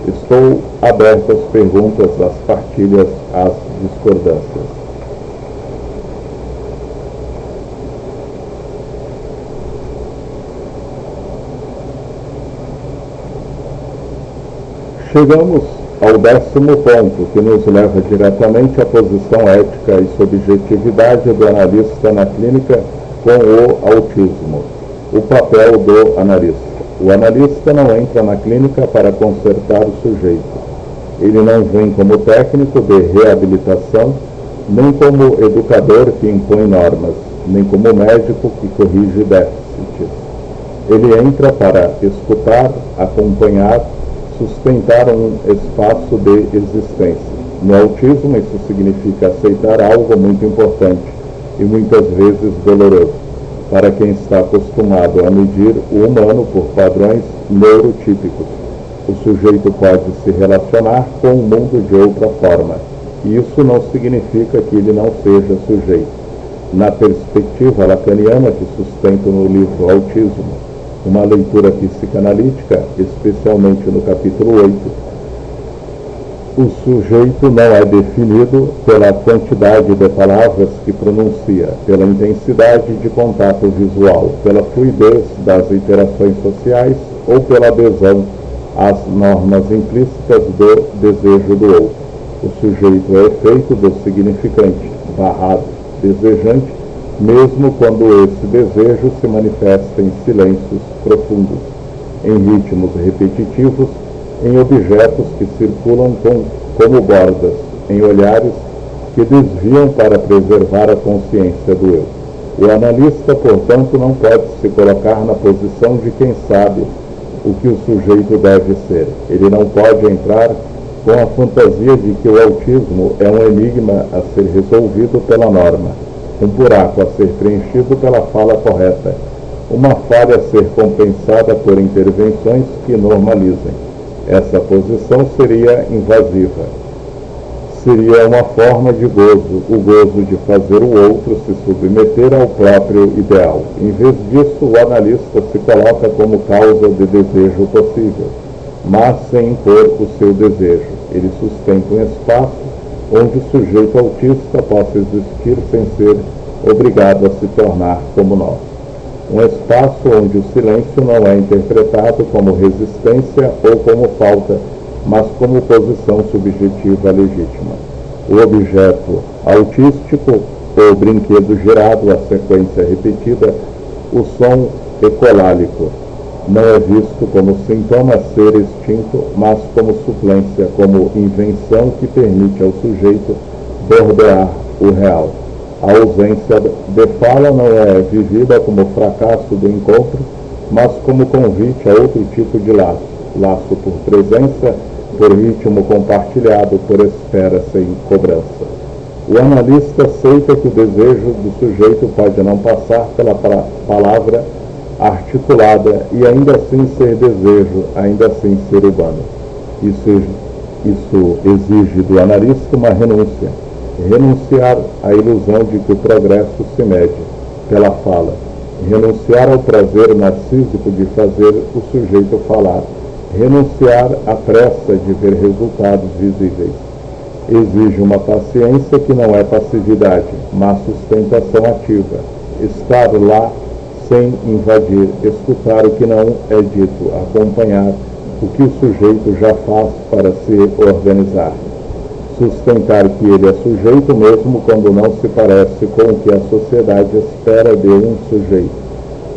Estou aberto às perguntas, às partilhas, às discordâncias. Chegamos ao 10º ponto, que nos leva diretamente à posição ética e subjetividade do analista na clínica com o autismo. O papel do analista. O analista não entra na clínica para consertar o sujeito. Ele não vem como técnico de reabilitação, nem como educador que impõe normas, nem como médico que corrige déficits. Ele entra para escutar, acompanhar, sustentar um espaço de existência. No autismo, isso significa aceitar algo muito importante e muitas vezes doloroso, para quem está acostumado a medir o humano por padrões neurotípicos. O sujeito pode se relacionar com o mundo de outra forma, e isso não significa que ele não seja sujeito. Na perspectiva lacaniana que sustento no livro Autismo, uma leitura psicanalítica, especialmente no capítulo 8, o sujeito não é definido pela quantidade de palavras que pronuncia, pela intensidade de contato visual, pela fluidez das interações sociais ou pela adesão às normas implícitas do desejo do outro. O sujeito é efeito do significante, barrado, desejante, mesmo quando esse desejo se manifesta em silêncios profundos, em ritmos repetitivos, em objetos que circulam como bordas, em olhares que desviam para preservar a consciência do eu. O analista, portanto, não pode se colocar na posição de quem sabe o que o sujeito deve ser. Ele não pode entrar com a fantasia de que o autismo é um enigma a ser resolvido pela norma, um buraco a ser preenchido pela fala correta, uma falha a ser compensada por intervenções que normalizem. Essa posição seria invasiva. Seria uma forma de gozo, o gozo de fazer o outro se submeter ao próprio ideal. Em vez disso, o analista se coloca como causa de desejo possível, mas sem impor o seu desejo. Ele sustenta um espaço onde o sujeito autista possa existir sem ser obrigado a se tornar como nós. Um espaço onde o silêncio não é interpretado como resistência ou como falta, mas como posição subjetiva legítima. O objeto autístico, ou brinquedo gerado à sequência repetida, o som ecolálico, não é visto como sintoma a ser extinto, mas como suplência, como invenção que permite ao sujeito bordear o real. A ausência de fala não é vivida como fracasso do encontro, mas como convite a outro tipo de laço. Laço por presença, por ritmo compartilhado, por espera sem cobrança. O analista aceita que o desejo do sujeito pode não passar pela palavra articulada e ainda assim ser desejo, ainda assim ser humano. Isso exige do analista uma renúncia. Renunciar à ilusão de que o progresso se mede pela fala. Renunciar ao prazer narcísico de fazer o sujeito falar. Renunciar à pressa de ver resultados visíveis. Exige uma paciência que não é passividade, mas sustentação ativa. Estar lá sem invadir, escutar o que não é dito, acompanhar, o que o sujeito já faz para se organizar. Sustentar que ele é sujeito mesmo quando não se parece com o que a sociedade espera de um sujeito.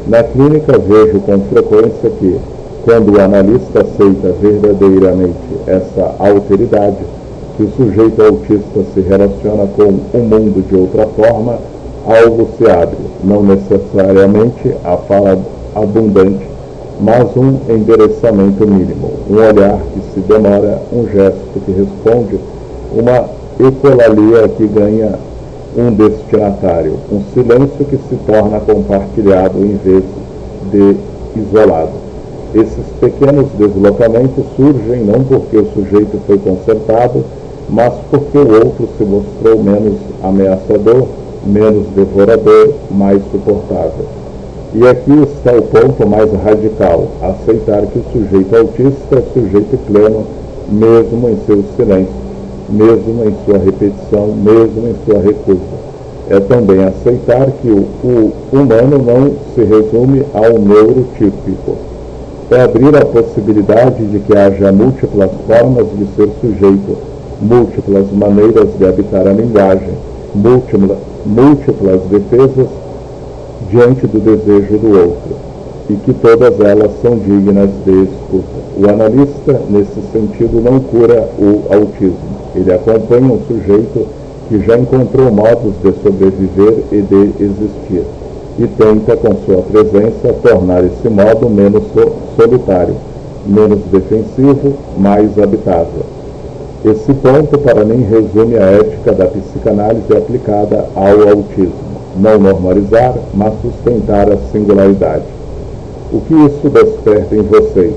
Na clínica vejo com frequência que, quando o analista aceita verdadeiramente essa alteridade, que o sujeito autista se relaciona com o mundo de outra forma, algo se abre, não necessariamente a fala abundante, mas um endereçamento mínimo, um olhar que se demora, um gesto que responde, uma ecolalia que ganha um destinatário, um silêncio que se torna compartilhado em vez de isolado. Esses pequenos deslocamentos surgem não porque o sujeito foi consertado, mas porque o outro se mostrou menos ameaçador, menos devorador, mais suportável. E aqui está o ponto mais radical, aceitar que o sujeito autista é sujeito pleno, mesmo em seu silêncio, mesmo em sua repetição, mesmo em sua recusa. É também aceitar que o humano não se resume ao neurotípico. É abrir a possibilidade de que haja múltiplas formas de ser sujeito, múltiplas maneiras de habitar a linguagem, múltiplas defesas diante do desejo do outro, e que todas elas são dignas de escuta. O analista, nesse sentido, não cura o autismo. Ele acompanha um sujeito que já encontrou modos de sobreviver e de existir, e tenta, com sua presença, tornar esse modo menos solitário, menos defensivo, mais habitável. Esse ponto, para mim, resume a ética da psicanálise aplicada ao autismo. Não normalizar, mas sustentar a singularidade. O que isso desperta em vocês?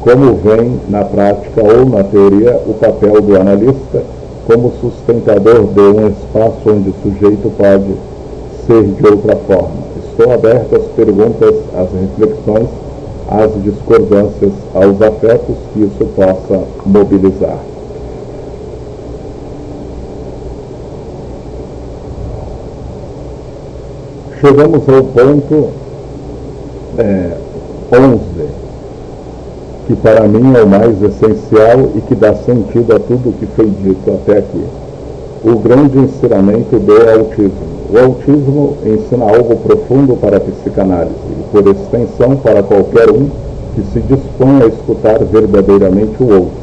Como vem na prática ou na teoria o papel do analista como sustentador de um espaço onde o sujeito pode ser de outra forma? Estou aberto às perguntas, às reflexões, às discordâncias, aos afetos que isso possa mobilizar. Chegamos ao ponto 11, que para mim é o mais essencial e que dá sentido a tudo o que foi dito até aqui. O grande ensinamento do autismo. O autismo ensina algo profundo para a psicanálise e, por extensão, para qualquer um que se dispõe a escutar verdadeiramente o outro.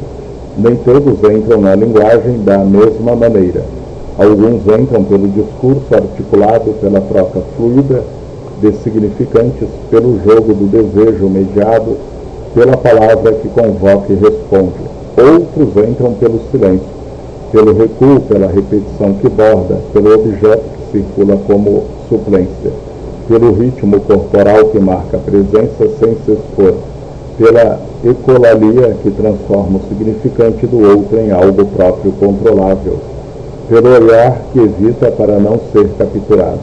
Nem todos entram na linguagem da mesma maneira. Alguns entram pelo discurso articulado, pela troca fluida de significantes, pelo jogo do desejo mediado, pela palavra que convoca e responde. Outros entram pelo silêncio, pelo recuo, pela repetição que borda, pelo objeto que circula como suplência, pelo ritmo corporal que marca a presença sem se expor, pela ecolalia que transforma o significante do outro em algo próprio controlável, pelo olhar que evita para não ser capturado.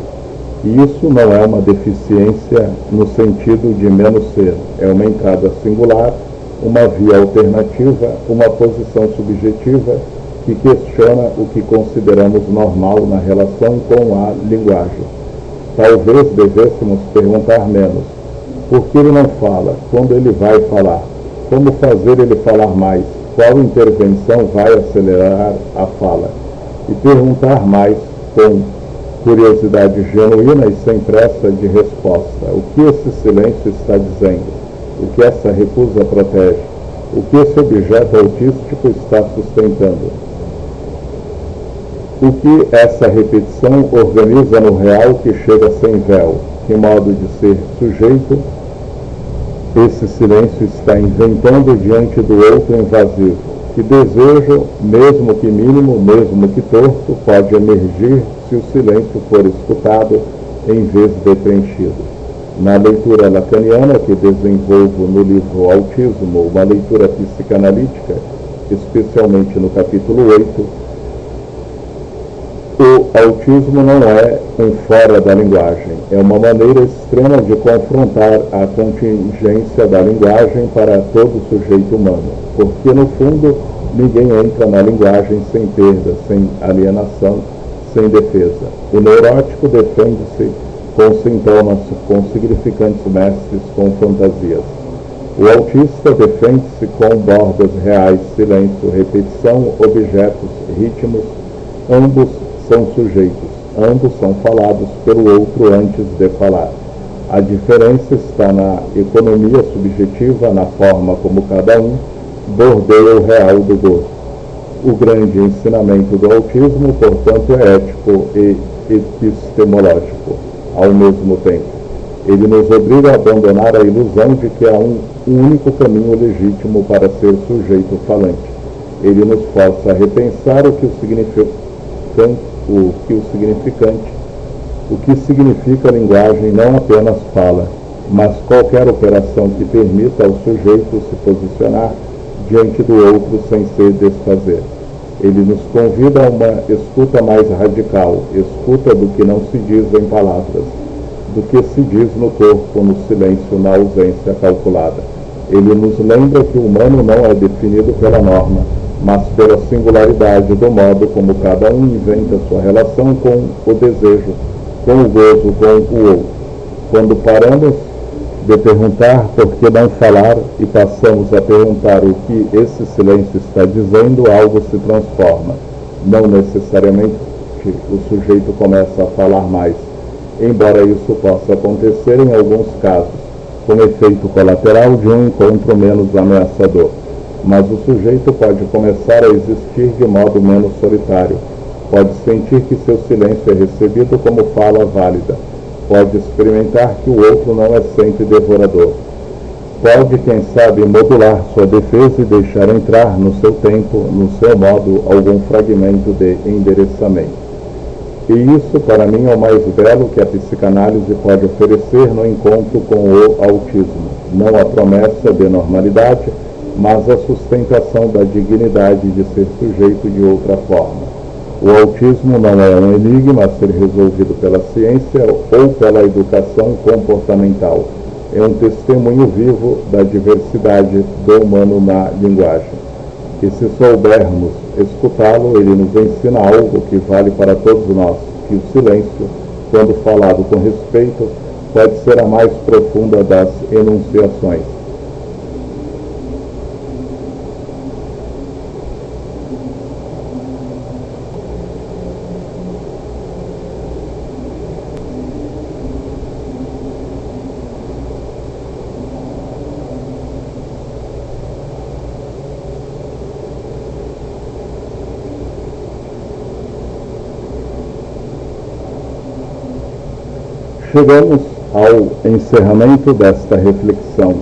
E isso não é uma deficiência no sentido de menos ser, é uma entrada singular, uma via alternativa, uma posição subjetiva que questiona o que consideramos normal na relação com a linguagem. Talvez devêssemos perguntar menos: por que ele não fala? Quando ele vai falar? Como fazer ele falar mais? Qual intervenção vai acelerar a fala? E perguntar mais com curiosidade genuína e sem pressa de resposta. O que esse silêncio está dizendo? O que essa recusa protege? O que esse objeto autístico está sustentando? O que essa repetição organiza no real que chega sem véu? Que modo de ser sujeito esse silêncio está inventando diante do outro invasivo? Que desejo, mesmo que mínimo, mesmo que torto, pode emergir se o silêncio for escutado em vez de preenchido. Na leitura lacaniana que desenvolvo no livro Autismo, uma leitura psicanalítica, especialmente no capítulo 8, o autismo não é um fora da linguagem, é uma maneira extrema de confrontar a contingência da linguagem para todo sujeito humano, porque no fundo ninguém entra na linguagem sem perda, sem alienação, sem defesa. O neurótico defende-se com sintomas, com significantes mestres, com fantasias. O autista defende-se com bordas reais, silêncio, repetição, objetos, ritmos. Ambos são sujeitos, ambos são falados pelo outro antes de falar. A diferença está na economia subjetiva, na forma como cada um bordeia o real do gozo. O grande ensinamento do autismo, portanto, é ético e epistemológico ao mesmo tempo. Ele nos obriga a abandonar a ilusão de que há um único caminho legítimo para ser sujeito falante. Ele nos força a repensar o que significa a linguagem não apenas fala, mas qualquer operação que permita ao sujeito se posicionar diante do outro sem se desfazer. Ele nos convida a uma escuta mais radical, escuta do que não se diz em palavras, do que se diz no corpo, no silêncio, na ausência calculada. Ele nos lembra que o humano não é definido pela norma, mas pela singularidade do modo como cada um inventa sua relação com o desejo, com o gozo, com o outro. Quando paramos de perguntar por que não falar e passamos a perguntar o que esse silêncio está dizendo, algo se transforma. Não necessariamente o sujeito começa a falar mais, embora isso possa acontecer em alguns casos, como efeito colateral de um encontro menos ameaçador. Mas o sujeito pode começar a existir de modo menos solitário, pode sentir que seu silêncio é recebido como fala válida, pode experimentar que o outro não é sempre devorador, pode, quem sabe, modular sua defesa e deixar entrar no seu tempo, no seu modo, algum fragmento de endereçamento. E isso, para mim, é o mais belo que a psicanálise pode oferecer no encontro com o autismo. Não a promessa de normalidade, mas a sustentação da dignidade de ser sujeito de outra forma. O autismo não é um enigma a ser resolvido pela ciência ou pela educação comportamental. É um testemunho vivo da diversidade do humano na linguagem. E se soubermos escutá-lo, ele nos ensina algo que vale para todos nós, que o silêncio, quando falado com respeito, pode ser a mais profunda das enunciações. Chegamos ao encerramento desta reflexão,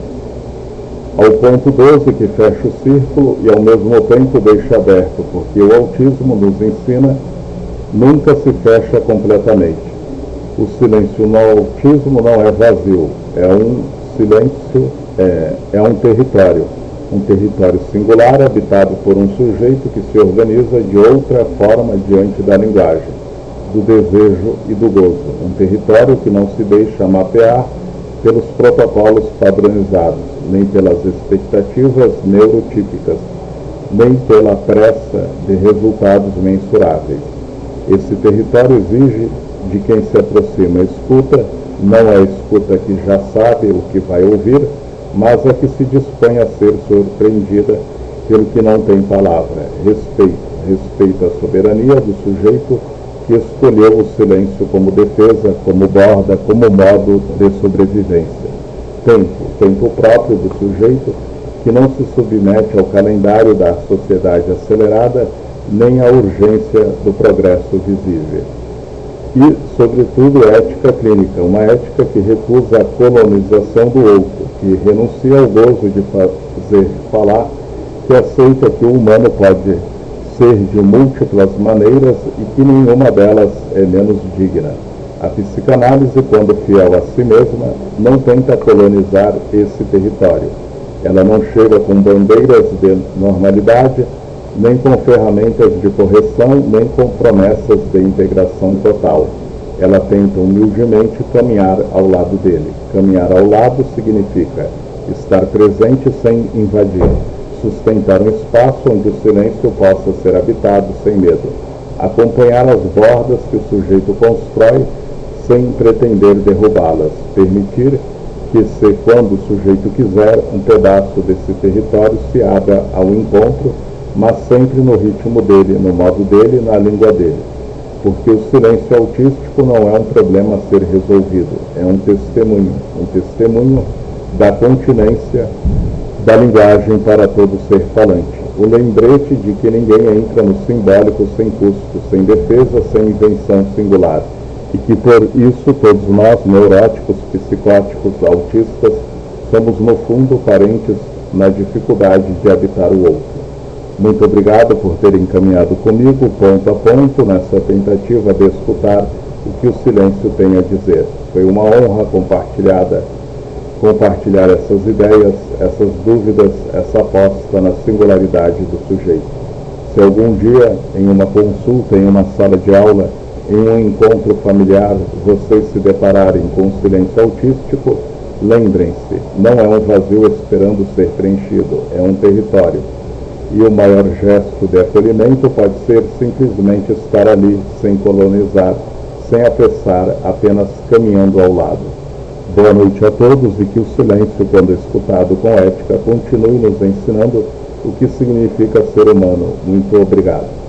ao ponto 12 que fecha o círculo e ao mesmo tempo deixa aberto, porque o autismo nos ensina nunca se fecha completamente. O silêncio no autismo não é vazio, é um silêncio, é um território singular habitado por um sujeito que se organiza de outra forma diante da linguagem, do desejo e do gozo, um território que não se deixa mapear pelos protocolos padronizados, nem pelas expectativas neurotípicas, nem pela pressa de resultados mensuráveis. Esse território exige de quem se aproxima a escuta, não a escuta que já sabe o que vai ouvir, mas a que se dispõe a ser surpreendida pelo que não tem palavra. Respeito à soberania do sujeito que escolheu o silêncio como defesa, como borda, como modo de sobrevivência. Tempo próprio do sujeito que não se submete ao calendário da sociedade acelerada, nem à urgência do progresso visível. E, sobretudo, ética clínica, uma ética que recusa a colonização do outro, que renuncia ao gozo de fazer falar, que aceita que o humano pode ser de múltiplas maneiras e que nenhuma delas é menos digna. A psicanálise, quando fiel a si mesma, não tenta colonizar esse território. Ela não chega com bandeiras de normalidade, nem com ferramentas de correção, nem com promessas de integração total. Ela tenta humildemente caminhar ao lado dele. Caminhar ao lado significa estar presente sem invadir, sustentar um espaço onde o silêncio possa ser habitado sem medo, acompanhar as bordas que o sujeito constrói sem pretender derrubá-las, permitir que se, quando o sujeito quiser, um pedaço desse território se abra ao encontro, mas sempre no ritmo dele, no modo dele, na língua dele. Porque o silêncio autístico não é um problema a ser resolvido, é um testemunho da continência da linguagem para todo ser falante. O lembrete de que ninguém entra no simbólico sem custo, sem defesa, sem invenção singular, e que por isso todos nós, neuróticos, psicóticos, autistas, somos no fundo parentes na dificuldade de habitar o outro. Muito obrigado por terem caminhado comigo, ponto a ponto, nessa tentativa de escutar o que o silêncio tem a dizer. Foi uma honra compartilhar essas ideias, essas dúvidas, essa aposta na singularidade do sujeito. Se algum dia, em uma consulta, em uma sala de aula, em um encontro familiar, vocês se depararem com o silêncio autístico, lembrem-se, não é um vazio esperando ser preenchido, é um território. E o maior gesto de acolhimento pode ser simplesmente estar ali, sem colonizar, sem apressar, apenas caminhando ao lado. Boa noite a todos e que o silêncio, quando escutado com ética, continue nos ensinando o que significa ser humano. Muito obrigado.